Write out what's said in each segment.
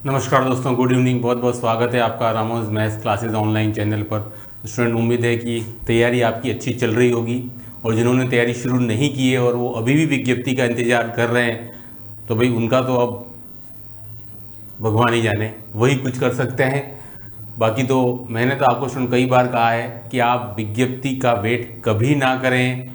नमस्कार दोस्तों, good evening. बहुत बहुत स्वागत है आपका Ramos maths classes online channel पर। स्टूडेंट, उम्मीद है कि तैयारी आपकी अच्छी चल रही होगी, और जिन्होंने तैयारी शुरू नहीं की है और वो अभी भी विज्ञप्ति का इंतजार कर रहे हैं, तो भाई उनका तो अब भगवान ही जाने, वही कुछ कर सकते हैं। बाकी तो मैंने तो आपको स्टूडेंट कई बार कहा है कि आप विज्ञप्ति का वेट कभी ना करें,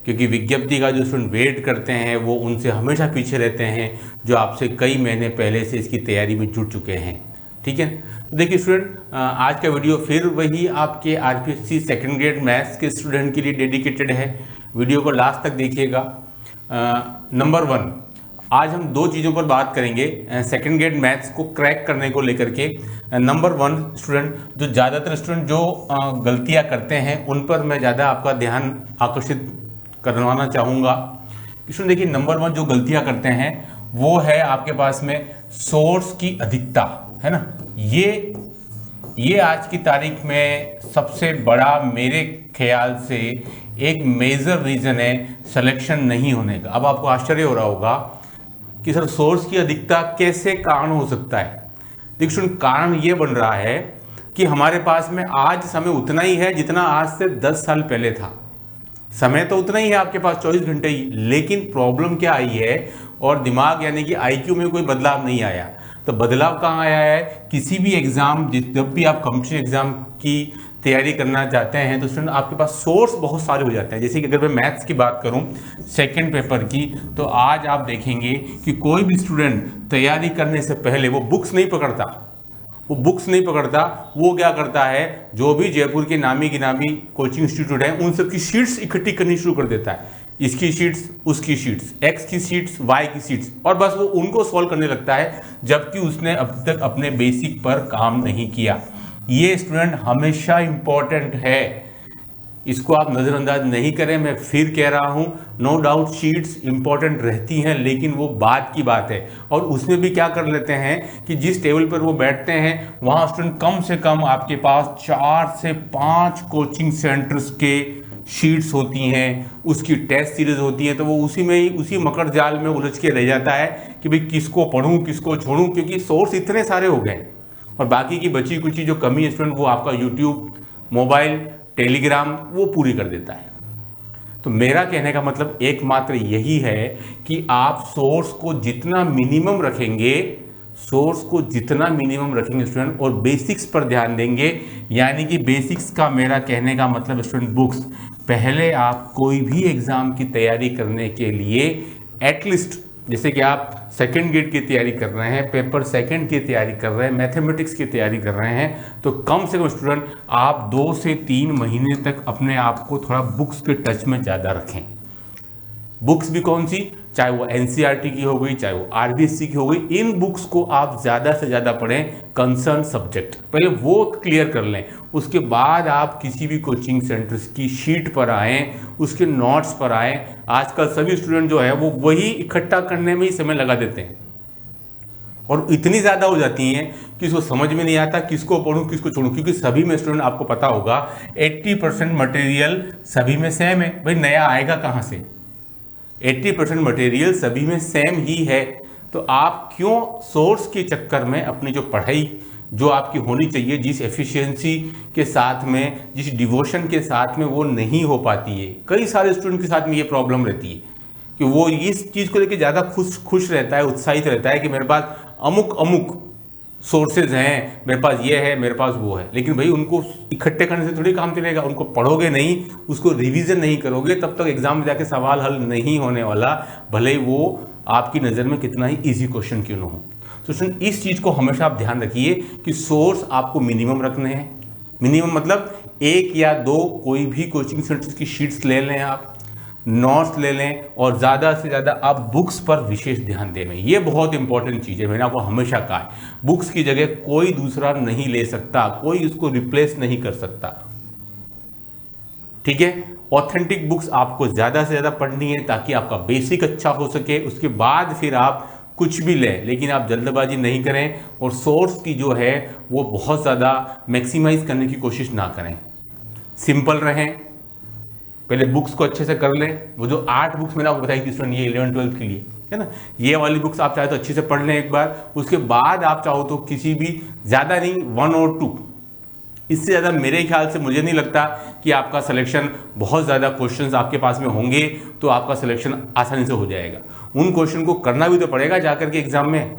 क्योंकि विज्ञप्ति का जो स्टूडेंट वेट करते हैं वो उनसे हमेशा पीछे रहते हैं, जो आपसे कई महीने पहले से इसकी तैयारी में जुट चुके हैं। ठीक है, तो देखिए स्टूडेंट, आज का वीडियो फिर वही आपके आरपीएससी सेकंड ग्रेड मैथ्स के स्टूडेंट के लिए डेडिकेटेड है। वीडियो को लास्ट तक देखिएगा। नंबर 1, आज हम दो चीज़ों पर बात करेंगे सेकंड ग्रेड मैथ्स को क्रैक करने को लेकर के। नंबर 1 स्टूडेंट, जो ज़्यादातर स्टूडेंट जो गलतियां करते हैं उन पर मैं ज़्यादा आपका ध्यान आकर्षित करवाना चाहूँगा। स्टूडेंट देखिए, नंबर 1 जो गलतियां करते हैं वो है आपके पास में सोर्स की अधिकता, है ना। ये आज की तारीख में सबसे बड़ा मेरे ख्याल से एक मेजर रीज़न है सिलेक्शन नहीं होने का। अब आपको आश्चर्य हो रहा होगा कि सर सोर्स की अधिकता कैसे कारण हो सकता है। देखिए स्टूडेंट, कारण ये बन रहा है कि हमारे पास में आज समय उतना ही है जितना आज से 10 साल पहले था। समय तो उतना ही है आपके पास, 24 घंटे ही, लेकिन प्रॉब्लम क्या आई है, और दिमाग यानी कि आईक्यू में कोई बदलाव नहीं आया। तो बदलाव कहाँ आया है? किसी भी एग्जाम, जब भी आप कॉम्पिटिशन एग्जाम की तैयारी करना चाहते हैं तो स्टूडेंट आपके पास सोर्स बहुत सारे हो जाते हैं। जैसे कि अगर मैं मैथ्स की बात करूं सेकंड पेपर की, तो आज आप देखेंगे कि कोई भी स्टूडेंट तैयारी करने से पहले वो बुक्स नहीं पकड़ता। वो क्या करता है, जो भी जयपुर के नामी गिनामी कोचिंग इंस्टीट्यूट है उन सब की शीट्स इकट्ठी करनी शुरू कर देता है। इसकी शीट्स, उसकी शीट्स, एक्स की शीट्स, वाई की शीट्स, और बस वो उनको सॉल्व करने लगता है, जबकि उसने अब तक अपने बेसिक पर काम नहीं किया। ये स्टूडेंट हमेशा इंपॉर्टेंट है, इसको आप नज़रअंदाज नहीं करें। मैं फिर कह रहा हूं, नो डाउट शीट्स इंपॉर्टेंट रहती हैं, लेकिन वो बाद की बात है। और उसमें भी क्या कर लेते हैं कि जिस टेबल पर वो बैठते हैं वहां स्टूडेंट कम से कम आपके पास 4 से 5 कोचिंग सेंटर्स के शीट्स होती हैं, उसकी टेस्ट सीरीज होती है, तो वो उसी में ही, उसी मकर जाल में उलझ के रह जाता है कि भाई किसको पढ़ूं किसको छोड़ूं, क्योंकि सोर्स इतने सारे हो गए। और बाकी की बची कुची जो कमी है स्टूडेंट, वो आपका यूट्यूब, मोबाइल, टेलीग्राम वो पूरी कर देता है। तो मेरा कहने का मतलब एकमात्र यही है कि आप सोर्स को जितना मिनिमम रखेंगे स्टूडेंट, और बेसिक्स पर ध्यान देंगे। यानी कि बेसिक्स का मेरा कहने का मतलब स्टूडेंट, बुक्स पहले आप कोई भी एग्जाम की तैयारी करने के लिए एटलीस्ट, जैसे कि आप सेकंड ग्रेड की तैयारी कर रहे हैं, पेपर सेकंड की तैयारी कर रहे हैं, मैथमेटिक्स की तैयारी कर रहे हैं, तो कम से कम स्टूडेंट आप 2 से 3 महीने तक अपने आप को थोड़ा बुक्स के टच में ज़्यादा रखें। बुक्स भी कौन सी, चाहे वो एनसीईआरटी की हो गई, चाहे वो आरबीएससी की हो गई, इन बुक्स को आप ज़्यादा से ज़्यादा पढ़ें। कंसर्न सब्जेक्ट पहले वो क्लियर कर लें, उसके बाद आप किसी भी कोचिंग सेंटर्स की शीट पर आएँ, उसके नोट्स पर आएँ। आजकल सभी स्टूडेंट जो है वो वही इकट्ठा करने में ही समय लगा देते हैं, और इतनी ज़्यादा हो जाती हैं कि उसको समझ में नहीं आता किसको पढ़ूं किसको छोड़ूं, क्योंकि सभी में स्टूडेंट आपको पता होगा 80% मटेरियल सभी में सेम है। भाई नया आएगा कहाँ से? 80% मटेरियल सभी में सेम ही है। तो आप क्यों सोर्स के चक्कर में अपनी जो पढ़ाई जो आपकी होनी चाहिए, जिस एफिशिएंसी के साथ में, जिस डिवोशन के साथ में, वो नहीं हो पाती है। कई सारे स्टूडेंट के साथ में ये प्रॉब्लम रहती है कि वो इस चीज़ को लेकर ज़्यादा खुश रहता है, उत्साहित रहता है कि मेरे पास अमुक सोर्सेज हैं, मेरे पास ये है, मेरे पास वो है, लेकिन भाई उनको इकट्ठे करने से थोड़ी काम चलेगा। उनको पढ़ोगे नहीं, उसको रिवीजन नहीं करोगे, तब तक एग्जाम में जाके सवाल हल नहीं होने वाला, भले ही वो आपकी नज़र में कितना ही ईजी क्वेश्चन क्यों ना हो। तो स्टूडेंट इस चीज़ को हमेशा आप ध्यान रखिए कि सोर्स आपको मिनिमम रखने हैं। मिनिमम मतलब 1 या 2 कोई भी कोचिंग सेंटर की शीट्स ले लें, आप नोट्स ले लें, और ज़्यादा से ज़्यादा आप बुक्स पर विशेष ध्यान दें। ये बहुत इंपॉर्टेंट चीज़ है, मैंने आपको हमेशा कहा है, बुक्स की जगह कोई दूसरा नहीं ले सकता, कोई उसको रिप्लेस नहीं कर सकता। ठीक है, ऑथेंटिक बुक्स आपको ज़्यादा से ज़्यादा पढ़नी है ताकि आपका बेसिक अच्छा हो सके। उसके बाद फिर आप कुछ भी लें, लेकिन आप जल्दबाजी नहीं करें, और सोर्स की जो है वो बहुत ज़्यादा मैक्सिमाइज करने की कोशिश ना करें। सिंपल रहें, पहले बुक्स को अच्छे से कर लें। वो जो 8 बुक्स मैंने आपको बताई थी स्टूडेंट, ये 11th 12th के लिए, है ना। ये वाली बुक्स आप चाहे तो अच्छे से पढ़ लें एक बार, उसके बाद आप चाहो तो किसी भी, ज़्यादा नहीं 1 और 2, इससे ज़्यादा मेरे ख्याल से मुझे नहीं लगता कि आपका सिलेक्शन, बहुत ज़्यादा क्वेश्चंस आपके पास में होंगे तो आपका सिलेक्शन आसानी से हो जाएगा। उन क्वेश्चन को करना भी तो पड़ेगा जाकर के एग्जाम में,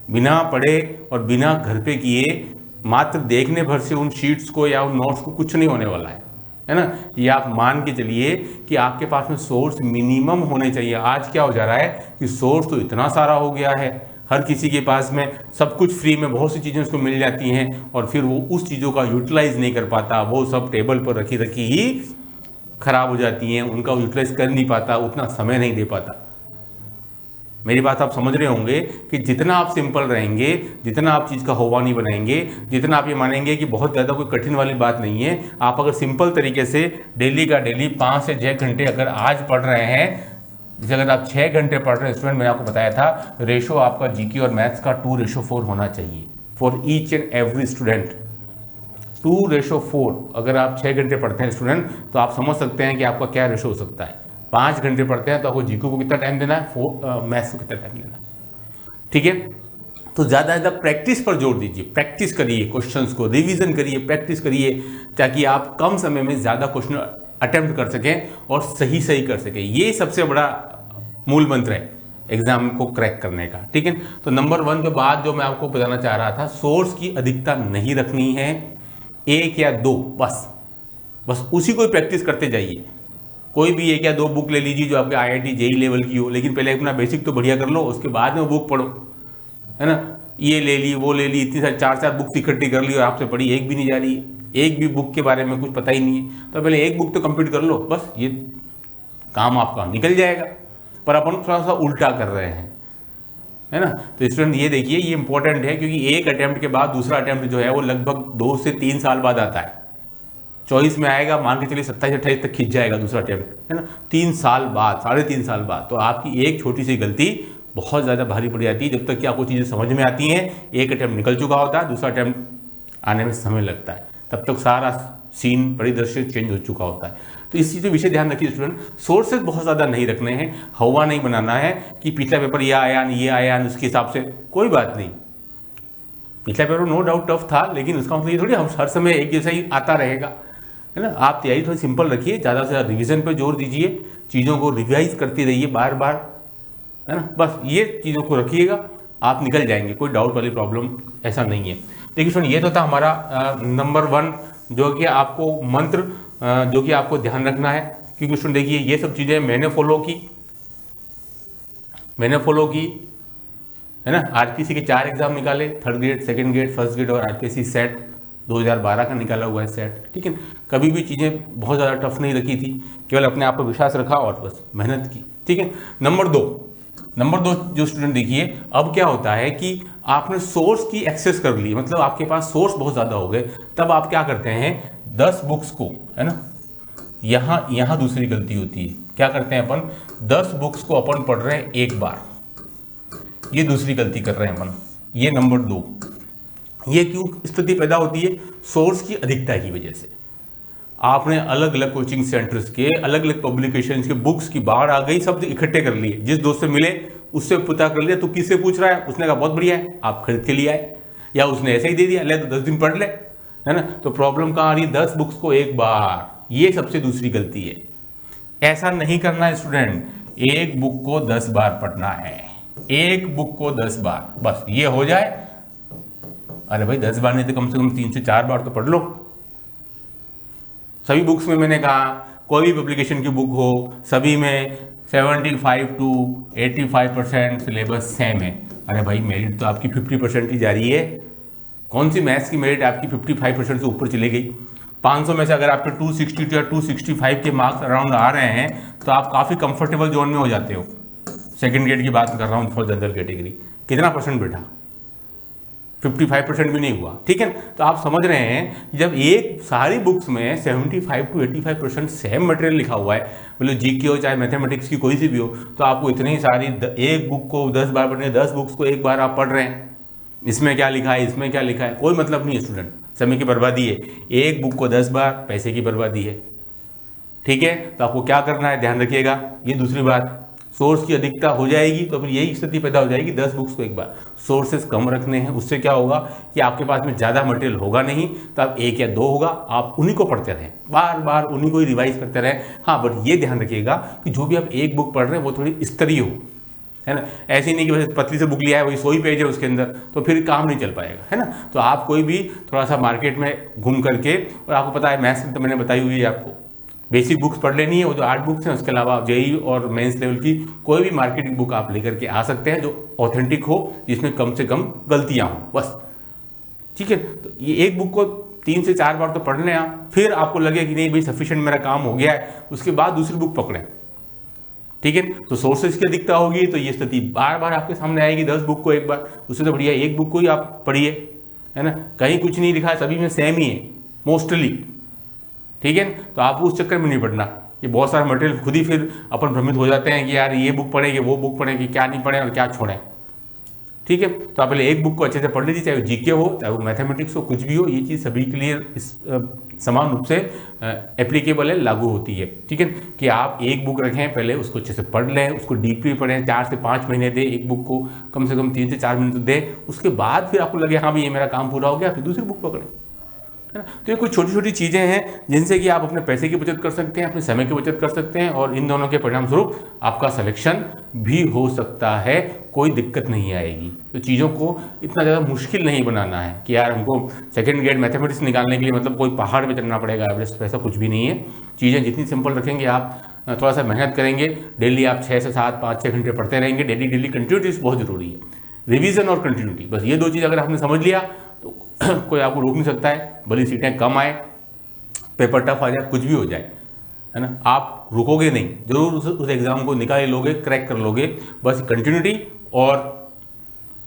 बिना पढ़े और बिना घर पे किए मात्र देखने भर से उन शीट्स को या उन नोट्स को कुछ नहीं होने वाला है ना। ये आप मान के चलिए कि आपके पास में सोर्स मिनिमम होने चाहिए। आज क्या हो जा रहा है कि सोर्स तो इतना सारा हो गया है, हर किसी के पास में सब कुछ फ्री में, बहुत सी चीज़ें उसको मिल जाती हैं और फिर वो उस चीज़ों का यूटिलाइज नहीं कर पाता, वो सब टेबल पर रखी रखी ही खराब हो जाती हैं, उनका यूटिलाइज कर नहीं पाता, उतना समय नहीं दे पाता। मेरी बात आप समझ रहे होंगे कि जितना आप सिंपल रहेंगे, जितना आप चीज़ का होवा नहीं बनाएंगे, जितना आप ये मानेंगे कि बहुत ज़्यादा कोई कठिन वाली बात नहीं है, आप अगर सिंपल तरीके से डेली का डेली 5 से 6 घंटे अगर आज पढ़ रहे हैं, जैसे अगर आप 6 घंटे पढ़ रहे हैं स्टूडेंट, मैंने आपको बताया था रेशो आपका जीके और मैथ्स का 2:4 होना चाहिए for each and every student. 2:4 अगर आप 6 घंटे पढ़ते हैं स्टूडेंट, तो आप समझ सकते हैं कि आपका क्या रेशो हो सकता है। 5 घंटे पढ़ते हैं तो आपको जीके को कितना टाइम देना है, मैथ्स को कितना टाइम देना है, ठीक है। तो ज़्यादा ज़्यादा प्रैक्टिस पर जोर दीजिए, प्रैक्टिस करिए, क्वेश्चंस को रिवीजन करिए, प्रैक्टिस करिए, ताकि आप कम समय में ज़्यादा क्वेश्चन अटेम्प्ट कर सकें और सही कर सकें। ये सबसे बड़ा मूल मंत्र है एग्जाम को क्रैक करने का, ठीक है। तो नंबर 1 के बाद जो मैं आपको बताना चाह रहा था, सोर्स की अधिकता नहीं रखनी है, 1 या 2 बस उसी को प्रैक्टिस करते जाइए। कोई भी 1 या 2 बुक ले लीजिए जो आपके IIT JEE लेवल की हो, लेकिन पहले अपना बेसिक तो बढ़िया कर लो, उसके बाद में बुक पढ़ो, है ना। ये ले ली, वो ले ली, इतनी सारी 4 बुक्स इकट्ठी कर ली और आपसे पढ़ी एक भी नहीं जा रही, एक भी बुक के बारे में कुछ पता ही नहीं है, तो पहले एक बुक तो कंप्लीट कर लो, बस ये काम आपका निकल जाएगा। पर अपन थोड़ा सा उल्टा कर रहे हैं, है ना। तो स्टूडेंट ये देखिए, ये इंपॉर्टेंट है क्योंकि एक अटेम्प्ट के बाद दूसरा अटेम्प्ट जो है वो लगभग 2 से 3 साल बाद आता है। 24 में आएगा, मान के चलिए 27-28 तक खिंच जाएगा दूसरा अटेम्प्ट, है ना। 3 साल बाद, 3.5 साल बाद, तो आपकी एक छोटी सी गलती बहुत ज़्यादा भारी पड़ जाती है। जब तक कि आपको चीज़ें समझ में आती हैं, एक अटेम्प्ट निकल चुका होता है, दूसरा अटेम्प्ट आने में समय लगता है, तब तक सारा सीन परिदृश्य चेंज हो चुका होता है। तो इस चीज़ का विषय ध्यान रखिए स्टूडेंट, सोर्सेज बहुत ज़्यादा नहीं रखने हैं, हवा नहीं बनाना है कि पिछला पेपर ये आया नहीं, ये आया नहीं, उसके हिसाब से कोई बात नहीं। पिछला पेपर नो डाउट टफ था, लेकिन उसका मतलब ये थोड़ी हम हर समय एक जैसा ही आता रहेगा, है ना। आप तैयारी थोड़ी सिंपल रखिए, ज़्यादा से ज़्यादा रिवीजन पर जोर दीजिए, चीज़ों को रिवाइज करते रहिए बार बार, है ना। बस ये चीज़ों को रखिएगा, आप निकल जाएंगे, कोई डाउट वाली प्रॉब्लम ऐसा नहीं है। देखिए स्टूडेंट, ये तो था हमारा नंबर 1, जो कि आपको मंत्र, जो कि आपको ध्यान रखना है। क्योंकि स्टूडेंट देखिए, ये सब चीज़ें मैंने फॉलो की, है ना। आरपीसी के 4 एग्जाम निकाले, 3rd grade, 2nd grade, 1st grade और आरपीसी सेट 2012 का निकाला हुआ है सेट, ठीक है। कभी भी चीज़ें बहुत ज़्यादा टफ नहीं रखी थी, केवल अपने आप पर विश्वास रखा और बस मेहनत की, ठीक है। नंबर दो जो स्टूडेंट देखिए, अब क्या होता है कि आपने सोर्स की एक्सेस कर ली, मतलब आपके पास सोर्स बहुत ज़्यादा हो गए, तब आप क्या करते हैं, 10 बुक्स को, है ना, यहाँ दूसरी गलती होती है। क्या करते हैं अपन, 10 बुक्स को अपन पढ़ रहे हैं एक बार, ये दूसरी गलती कर रहे हैं अपन। ये नंबर 2, ये क्यों स्थिति पैदा होती है, सोर्स की अधिकता की वजह से। आपने अलग अलग कोचिंग सेंटर्स के, अलग अलग पब्लिकेशंस के बुक्स की बाढ़ आ गई, सब इकट्ठे कर लिए, जिस दोस्त से मिले उससे पता कर लिया, तू किससे पूछ रहा है, उसने कहा बहुत बढ़िया है, आप खरीद के लिए आए, या उसने ऐसे ही दे दिया, ले तो 10 दिन पढ़ ले, है ना। तो प्रॉब्लम कहाँ आ रही है, 10 बुक्स को एक बार, ये सबसे दूसरी गलती है। ऐसा नहीं करना है स्टूडेंट, एक बुक को 10 बार पढ़ना है, एक बुक को 10 बार, बस ये हो जाए। अरे भाई 10 बार नहीं तो कम से कम 3 से 4 बार तो पढ़ लो। सभी बुक्स में मैंने कहा, कोई भी पब्लिकेशन की बुक हो, सभी में 75 to 85% सिलेबस सेम है। अरे भाई मेरिट तो आपकी 50% ही जा रही है, कौन सी मैथ्स की मेरिट आपकी 55% से ऊपर चली गई। 500 में से अगर आपके 262 या 265 के मार्क्स अराउंड आ रहे हैं, तो आप काफ़ी कंफर्टेबल जोन में हो जाते हो। 2nd ग्रेड की बात कर रहा हूँ फॉर जनरल कैटेगरी, कितना परसेंट बैठा, 55% भी नहीं हुआ, ठीक है। तो आप समझ रहे हैं, जब एक सारी बुक्स में 75 to 85% सेम मटेरियल लिखा हुआ है, मतलब जीके हो चाहे मैथमेटिक्स की कोई सी भी हो, तो आपको इतनी सारी, एक बुक को 10 बार पढ़ने, 10 बुक्स को एक बार आप पढ़ रहे हैं, इसमें क्या लिखा है, इसमें क्या लिखा है, कोई मतलब नहीं है स्टूडेंट, समय की बर्बादी है। एक बुक को 10 बार, पैसे की बर्बादी है, ठीक है। तो आपको क्या करना है, ध्यान रखिएगा। ये दूसरी बात, सोर्स की अधिकता हो जाएगी तो फिर यही स्थिति पैदा हो जाएगी 10 बुक्स को एक बार। सोर्सेस कम रखने हैं, उससे क्या होगा कि आपके पास में ज़्यादा मटेरियल होगा नहीं, तो आप 1 या 2 होगा, आप उन्हीं को पढ़ते रहें, बार बार उन्हीं को ही रिवाइज करते रहें। हाँ, बट ये ध्यान रखिएगा कि जो भी आप एक बुक पढ़ रहे हैं वो थोड़ी स्तरीय हो, है ना। ऐसे नहीं कि बस पतली से बुक लिया है वही 100 ही पेज है उसके अंदर, तो फिर काम नहीं चल पाएगा, है ना। तो आप कोई भी थोड़ा सा मार्केट में घूम करके, और आपको पता है मैथ्स तो मैंने बताई हुई है आपको, बेसिक बुक्स पढ़ लेनी है, वो जो 8 बुक्स हैं, उसके अलावा आप जेईई और मेंस लेवल की कोई भी मार्केटिंग बुक आप लेकर के आ सकते हैं जो ऑथेंटिक हो, जिसमें कम से कम गलतियां हो, बस, ठीक है। तो ये एक बुक को 3 से 4 बार तो पढ़ लें आप, फिर आपको लगे कि नहीं भाई सफिशिएंट मेरा काम हो गया है, उसके बाद दूसरी बुक पकड़ें, ठीक है। तो सोर्सेज की अधिकता होगी तो ये स्थिति बार बार आपके सामने आएगी। 10 बुक को एक बार, उससे तो बढ़िया एक बुक को ही आप पढ़िए, है ना। कहीं कुछ नहीं लिखा है, सभी में सेम ही है मोस्टली, ठीक है। तो आप उस चक्कर में नहीं पढ़ना, ये बहुत सारा मटेरियल खुद ही फिर अपन भ्रमित हो जाते हैं कि यार ये बुक पढ़ेंगे वो बुक पढ़ेंगे, क्या नहीं पढ़ें और क्या छोड़ें, ठीक है। तो आप पहले एक बुक को अच्छे से पढ़ लीजिए, चाहे वो जीके हो, चाहे वो मैथमेटिक्स हो, कुछ भी हो, ये चीज़ सभी के लिए समान रूप से एप्लीकेबल है, लागू होती है, ठीक है। कि आप एक बुक रखें, पहले उसको अच्छे से पढ़ लें, उसको डीपली पढ़ें, 4 से 5 महीने दें एक बुक को, कम से कम 3 से 4 महीने तो दें, उसके बाद फिर आपको लगे हाँ भाई ये मेरा काम पूरा हो गया, फिर दूसरी बुक पकड़ें, है ना। तो ये कुछ छोटी छोटी चीज़ें हैं जिनसे कि आप अपने पैसे की बचत कर सकते हैं, अपने समय की बचत कर सकते हैं, और इन दोनों के परिणाम स्वरूप आपका सिलेक्शन भी हो सकता है, कोई दिक्कत नहीं आएगी। तो चीज़ों को इतना ज़्यादा मुश्किल नहीं बनाना है कि यार हमको सेकंड ग्रेड मैथमेटिक्स निकालने के लिए मतलब कोई पहाड़ पे चढ़ना पड़ेगा एवरेस्ट पे, ऐसा कुछ भी नहीं है। चीज़ें जितनी सिंपल रखेंगे आप, थोड़ा सा मेहनत करेंगे, डेली आप 6 से 7 5-6 घंटे पढ़ते रहेंगे, डेली कंटिन्यूटी बहुत ज़रूरी है, रिविजन और कंटिन्यूटी, बस ये 2 चीज़ अगर आपने समझ लिया तो कोई आपको रोक नहीं सकता है। भले सीटें कम आए, पेपर टफ आ जाए, कुछ भी हो जाए, है ना, आप रुकोगे नहीं, जरूर उस एग्जाम को निकाल लोगे, क्रैक कर लोगे। बस कंटिन्यूटी और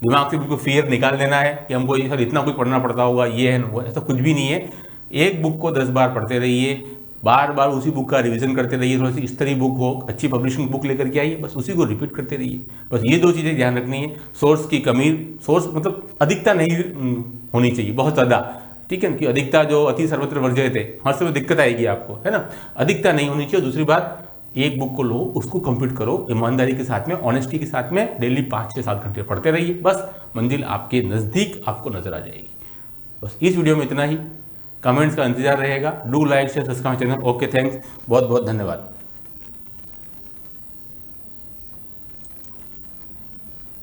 दिमाग से बिल्कुल फियर निकाल देना है कि हमको ये सर इतना कुछ पढ़ना पड़ता होगा, ये है वो, ऐसा कुछ भी नहीं है। एक बुक को 10 बार पढ़ते रहिए, बार बार उसी बुक का रिवीजन करते रहिए, थोड़ी सी स्तरीय बुक हो, अच्छी पब्लिशिंग बुक लेकर के आइए, बस उसी को रिपीट करते रहिए। बस ये 2 चीज़ें ध्यान रखनी है। सोर्स की कमी, सोर्स मतलब अधिकता नहीं होनी चाहिए बहुत ज़्यादा, ठीक है, कि अधिकता जो अति सर्वत्र वर्जयते, हर समय दिक्कत आएगी आपको, है ना। अधिकता नहीं होनी चाहिए। दूसरी बात, एक बुक को लो, उसको कंप्लीट करो ईमानदारी के साथ में, ऑनेस्टी के साथ में, डेली 5 से 7 घंटे पढ़ते रहिए, बस मंजिल आपके नज़दीक आपको नजर आ जाएगी। बस इस वीडियो में इतना ही, कमेंट्स का इंतजार रहेगा। Do like share subscribe channel. Okay, thanks, बहुत बहुत धन्यवाद।